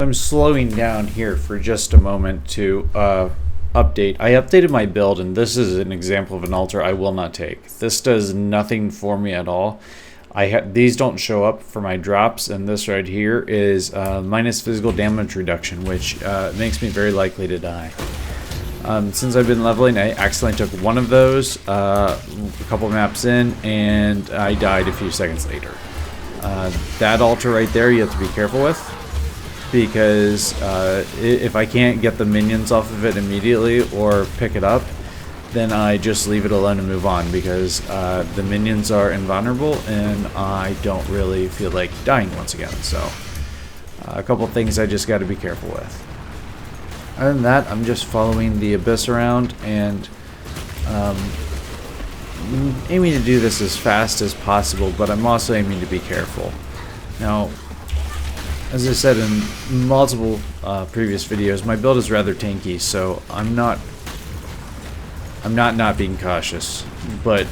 I'm slowing down here for just a moment to update. I updated my build, and this is an example of an altar I will not take. This does nothing for me at all. These don't show up for my drops, and this right here is minus physical damage reduction, which makes me very likely to die. Since I've been leveling, I accidentally took one of those a couple maps in, and I died a few seconds later. That altar right there you have to be careful with, because if I can't get the minions off of it immediately or pick it up, then I just leave it alone and move on, because the minions are invulnerable and I don't really feel like dying once again. So a couple things I just got to be careful with. Other than that, I'm just following the abyss around and aiming to do this as fast as possible, but I'm also aiming to be careful. Now, as I said in multiple previous videos, my build is rather tanky, so I'm not being cautious, but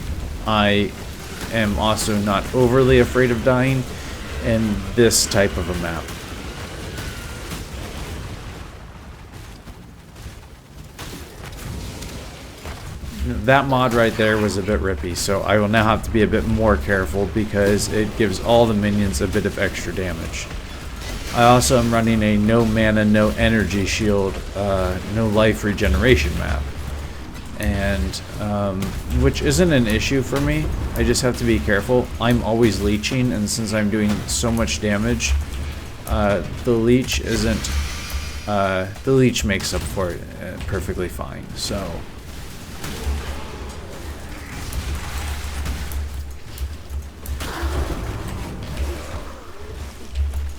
I am also not overly afraid of dying in this type of a map. That mod right there was a bit rippy, so I will now have to be a bit more careful because it gives all the minions a bit of extra damage. I also am running a no mana, no energy shield, no life regeneration map, and which isn't an issue for me. I just have to be careful. I'm always leeching, and since I'm doing so much damage, the leech isn't. The leech makes up for it perfectly fine. So.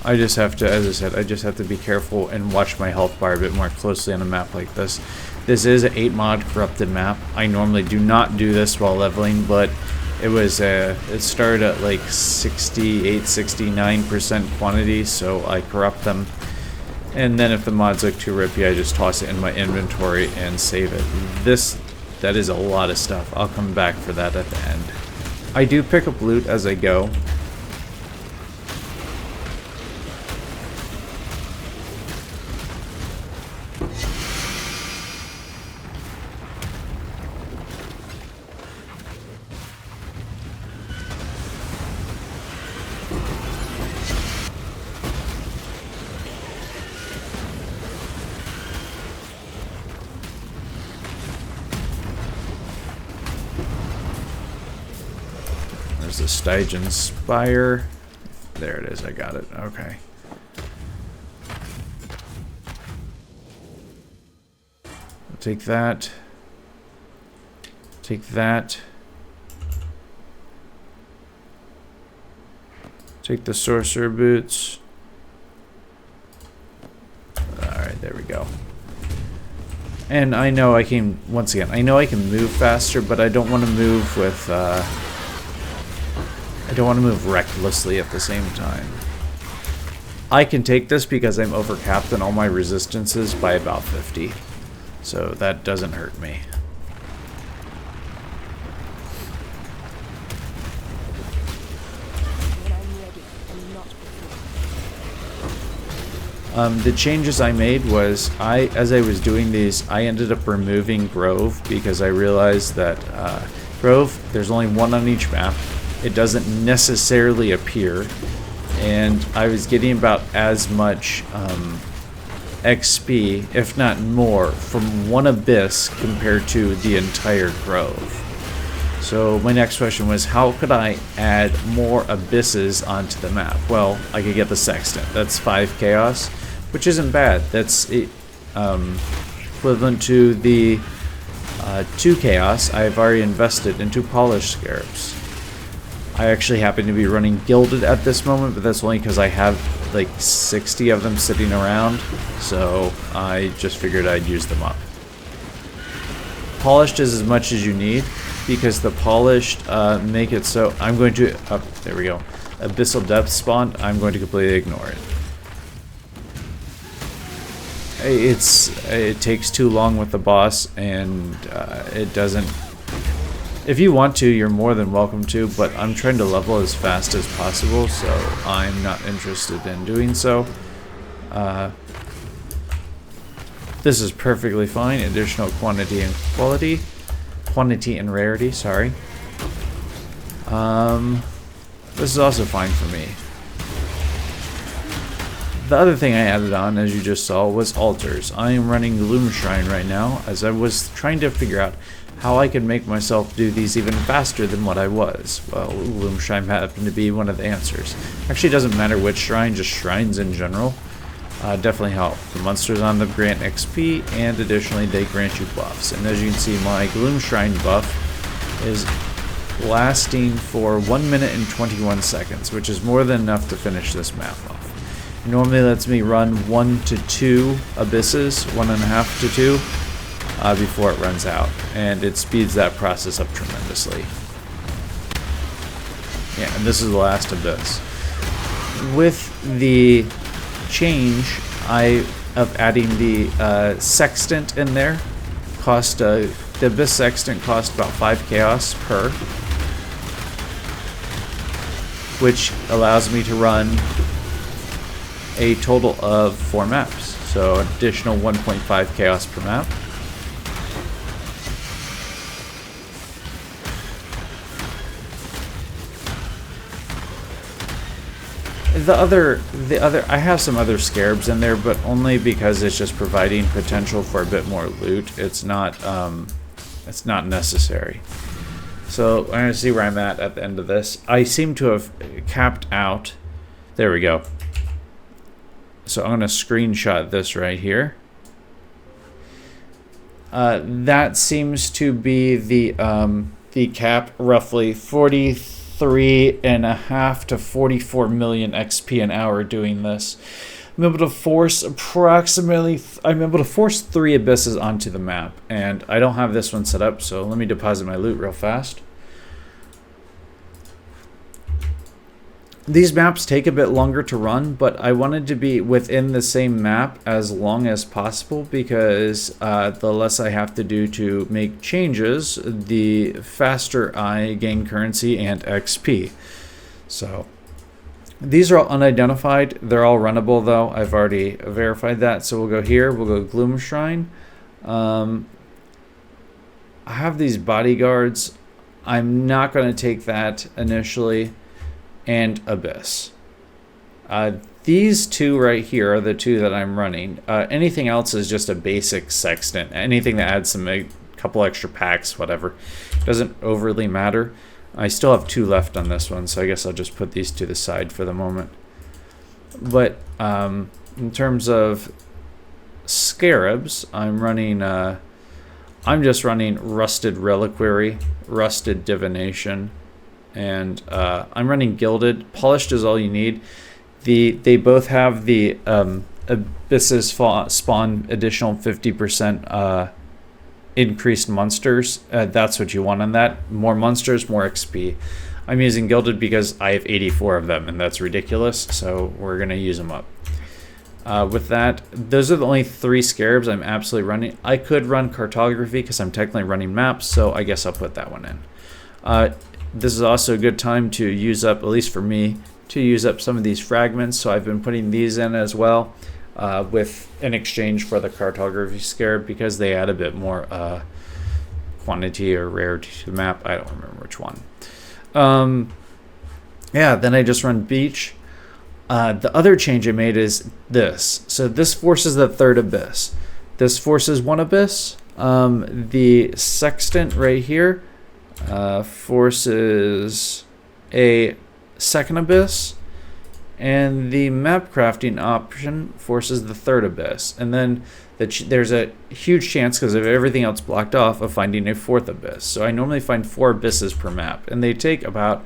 I just have to, as I said, I just have to be careful and watch my health bar a bit more closely on a map like this. This is an 8 mod corrupted map. I normally do not do this while leveling, but it started at like 68-69% quantity, so I corrupt them. And then if the mods look too rippy, I just toss it in my inventory and save it. That is a lot of stuff. I'll come back for that at the end. I do pick up loot as I go. There's the Stygian Spire. There it is, I got it. Okay. I'll take that. Take that. Take the Sorcerer Boots. Alright, there we go. And I know I can, once again, I know I can move faster, but I don't want to move with, I don't want to move recklessly at the same time. I can take this because I'm overcapped in all my resistances by about 50. So that doesn't hurt me. The changes I made was, as I was doing these, I ended up removing Grove because I realized that Grove, there's only one on each map. It doesn't necessarily appear, and I was getting about as much XP, if not more, from one abyss compared to the entire Grove. So my next question was, how could I add more abysses onto the map? Well, I could get the Sextant. That's 5 chaos, which isn't bad. That's equivalent to the 2 chaos I've already invested into polished scarabs. I actually happen to be running gilded at this moment, but that's only because I have like 60 of them sitting around, so I just figured I'd use them up. Polished is as much as you need, because the polished make it so I'm going to, there we go, Abyssal Depth spawn, I'm going to completely ignore it. It takes too long with the boss, and it doesn't. If you want to, you're more than welcome to, but I'm trying to level as fast as possible, so I'm not interested in doing so. This is perfectly fine. Additional quantity and quality. Quantity and rarity, sorry. This is also fine for me. The other thing I added on, as you just saw, was altars. I am running Gloom Shrine right now, as I was trying to figure out how I could make myself do these even faster than what I was. Well, Gloom Shrine happened to be one of the answers. Actually, it doesn't matter which shrine, just shrines in general. Definitely help. The monsters on them grant XP, and additionally they grant you buffs. And as you can see, my Gloom Shrine buff is lasting for 1 minute and 21 seconds, which is more than enough to finish this map off. It normally lets me run 1 to 2 abysses, 1.5 to 2, before it runs out, and it speeds that process up tremendously. Yeah, and this is the last abyss. With the change of adding the Sextant in there, the Abyss Sextant cost about 5 chaos per, which allows me to run a total of 4 maps, so additional 1.5 chaos per map. I have some other Scarabs in there, but only because it's just providing potential for a bit more loot. It's not necessary. So I'm gonna see where I'm at the end of this. I seem to have capped out. There we go. So I'm gonna screenshot this right here. That seems to be the cap, roughly 43.5 to 44 million XP an hour doing this. I'm able to force I'm able to force 3 abysses onto the map, and I don't have this one set up, so let me deposit my loot real fast. These maps take a bit longer to run, but I wanted to be within the same map as long as possible because the less I have to do to make changes, the faster I gain currency and XP. So these are all unidentified. They're all runnable though. I've already verified that. So we'll go here. We'll go Gloom Shrine. I have these bodyguards. I'm not going to take that initially. And Abyss. These 2 right here are the 2 that I'm running. Anything else is just a basic Sextant. Anything that adds a couple extra packs, whatever. Doesn't overly matter. I still have 2 left on this one, so I guess I'll just put these to the side for the moment. But in terms of Scarabs, I'm just running Rusted Reliquary, Rusted Divination, and I'm running Gilded. Polished is all you need. They both have the Abysses spawn additional 50% increased monsters. That's what you want on that. More monsters, more XP. I'm using Gilded because I have 84 of them, and that's ridiculous, so we're going to use them up. With that, those are the only 3 Scarabs I'm absolutely running. I could run Cartography because I'm technically running maps, so I guess I'll put that one in. This is also a good time to use up, at least for me, to use up some of these fragments. So I've been putting these in as well in exchange for the Cartography Scarab because they add a bit more quantity or rarity to the map. I don't remember which one. Yeah, then I just run Beach. The other change I made is this. So this forces the 3rd Abyss. This forces 1 Abyss. The Sextant right here forces a 2nd Abyss, and the map crafting option forces the 3rd Abyss, and then there's a huge chance, because of everything else blocked off, of finding a 4th Abyss. So I normally find 4 abysses per map, and they take about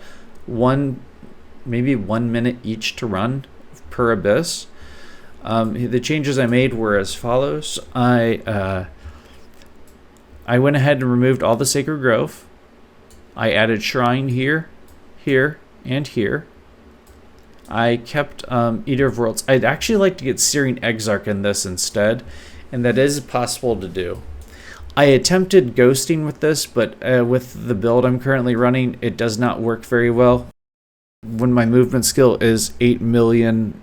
maybe 1 minute each to run per abyss. The changes I made were as follows. I went ahead and removed all the Sacred Grove. I added Shrine here, here, and here. I kept Eater of Worlds. I'd actually like to get Searing Exarch in this instead, and that is possible to do. I attempted ghosting with this, but with the build I'm currently running, it does not work very well. When my movement skill is 8 million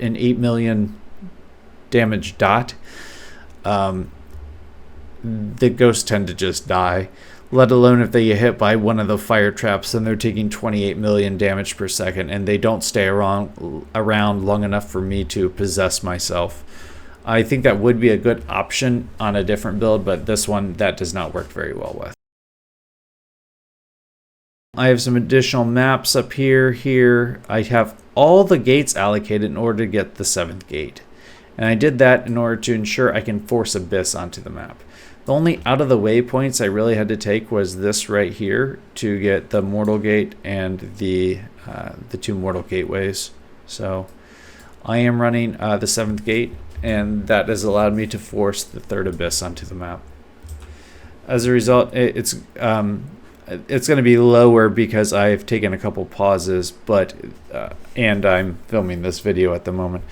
an 8 million damage dot, the ghosts tend to just die. Let alone if they get hit by one of the fire traps, then they're taking 28 million damage per second, and they don't stay around long enough for me to possess myself. I think that would be a good option on a different build, but this one, that does not work very well with. I have some additional maps up here. I have all the gates allocated in order to get the 7th gate. And I did that in order to ensure I can force Abyss onto the map. The only out of the way points I really had to take was this right here to get the Mortal Gate and the 2 Mortal Gateways. So I am running the 7th gate, and that has allowed me to force the 3rd Abyss onto the map. As a result, it's going to be lower because I've taken a couple pauses, but and I'm filming this video at the moment.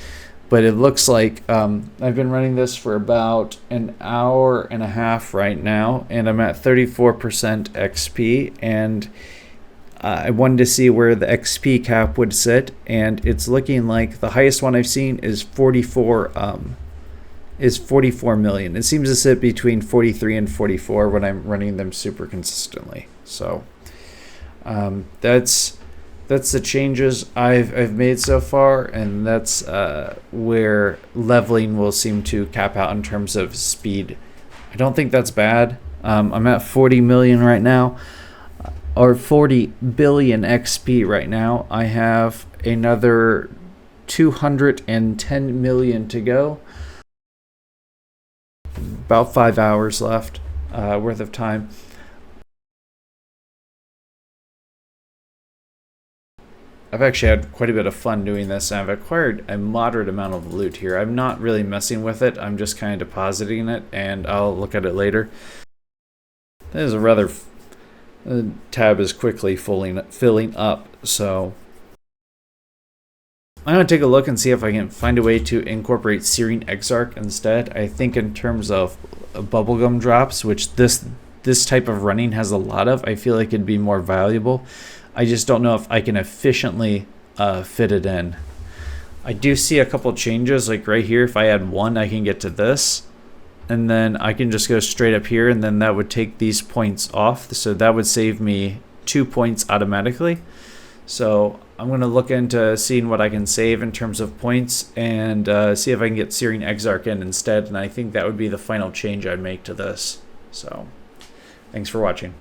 But it looks like I've been running this for about an hour and a half right now, and I'm at 34% XP, and I wanted to see where the XP cap would sit, and it's looking like the highest one I've seen is 44 million. It seems to sit between 43 and 44 when I'm running them super consistently. So that's the changes I've made so far, and that's where leveling will seem to cap out in terms of speed. I don't think that's bad. I'm at 40 million right now, or 40 billion XP right now. I have another 210 million to go. About 5 hours left worth of time. I've actually had quite a bit of fun doing this, and I've acquired a moderate amount of loot here. I'm not really messing with it. I'm just kind of depositing it, and I'll look at it later. There's a rather... The tab is quickly filling up, so... I'm going to take a look and see if I can find a way to incorporate Searing Exarch instead. I think in terms of bubblegum drops, which this type of running has a lot of, I feel like it'd be more valuable. I just don't know if I can efficiently fit it in. I do see a couple changes, like right here, if I add 1, I can get to this. And then I can just go straight up here, and then that would take these points off. So that would save me 2 points automatically. So I'm going to look into seeing what I can save in terms of points, and see if I can get Searing Exarch in instead. And I think that would be the final change I'd make to this. So thanks for watching.